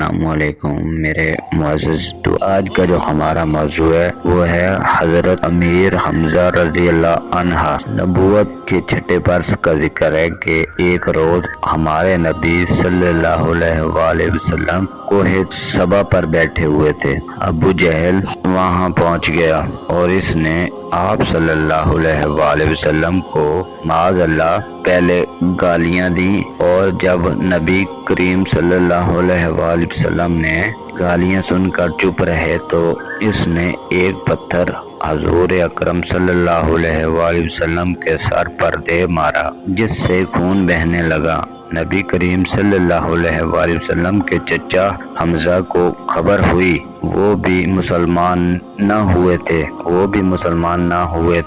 السلام علیکم میرے معزز تو آج کا جو ہمارا موضوع ہے وہ ہے حضرت امیر حمزہ رضی اللہ عنہ۔ نبوت کے چھٹے برس کا ذکر ہے کہ ایک روز ہمارے نبی صلی اللہ علیہ وآلہ وسلم کوہ صبا پر بیٹھے ہوئے تھے۔ ابو جہل وہاں پہنچ گیا اور اس نے آپ صلی اللہ علیہ وآلہ وسلم کو معاذ اللہ پہلے گالیاں دیں، اور جب نبی کریم صلی اللہ علیہ وآلہ وسلم نے گالیاں سن کر چپ رہے تو اس نے ایک پتھر حضور اکرم صلی اللہ علیہ وآلہ وسلم کے سر پر دے مارا، جس سے خون بہنے لگا۔ نبی کریم صلی اللہ علیہ وآلہ وسلم کے چچا حمزہ کو خبر ہوئی، وہ بھی مسلمان نہ ہوئے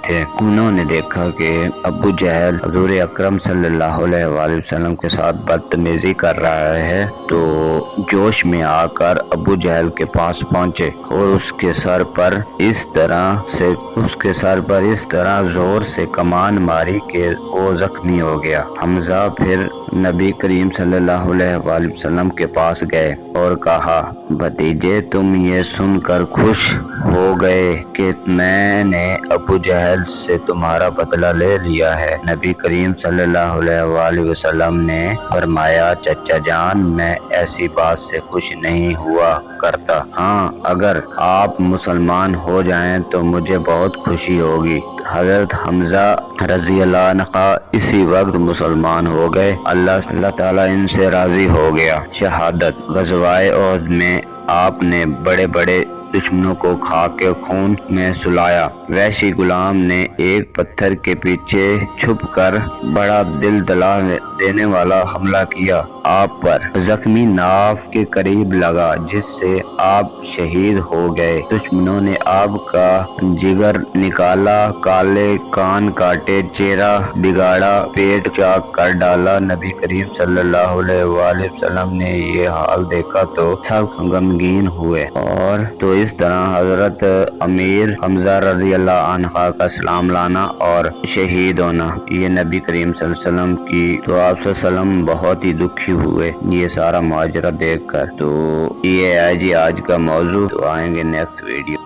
تھے۔ انہوں نے دیکھا کہ ابو جہل حضور اکرم صلی اللہ علیہ وآلہ وسلم کے ساتھ بدتمیزی کر رہا ہے، تو جوش میں آ کر ابو جہل کے پاس پہنچے اور اس کے سر پر اس طرح زور سے کمان ماری کہ وہ زخمی ہو گیا۔ حمزہ پھر نبی کریم صلی اللہ علیہ وآلہ وسلم کے پاس گئے اور کہا، بھتیجے تم یہ سن کر خوش ہو گئے کہ میں نے ابو جہل سے تمہارا بدلہ لے لیا ہے؟ نبی کریم صلی اللہ علیہ وآلہ وسلم نے فرمایا، چچا جان میں ایسی بات سے خوش نہیں ہوا کرتا، ہاں اگر آپ مسلمان ہو جائیں تو مجھے بہت خوشی ہوگی۔ حضرت حمزہ رضی اللہ عنہ اسی وقت مسلمان ہو گئے۔ اللہ تعالیٰ ان سے راضی ہو گیا۔ شہادت۔ غزوہ احد میں آپ نے بڑے بڑے دشمنوں کو کھا کے خون میں سلایا۔ وحشی غلام نے ایک پتھر کے پیچھے چھپ کر بڑا دل دلا دینے والا حملہ کیا آپ پر، زخمی ناف کے قریب لگا جس سے آپ شہید ہو گئے۔ دشمنوں نے آپ کا جگر نکالا، کالے کان کاٹے، چہرہ بگاڑا، پیٹ چاک کر ڈالا۔ نبی کریم صلی اللہ علیہ وآلہ وسلم نے یہ حال دیکھا تو سب غمگین ہوئے، اور تو اس طرح حضرت امیر حمزہ رضی اللہ عنہ کا اسلام لانا اور شہید ہونا، یہ نبی کریم صلی اللہ علیہ وسلم کی تو آپ صلی اللہ علیہ وسلم بہت ہی دکھی ہوئے یہ سارا ماجرا دیکھ کر۔ تو یہ ہے جی آج کا موضوع، تو آئیں گے نیکسٹ ویڈیو۔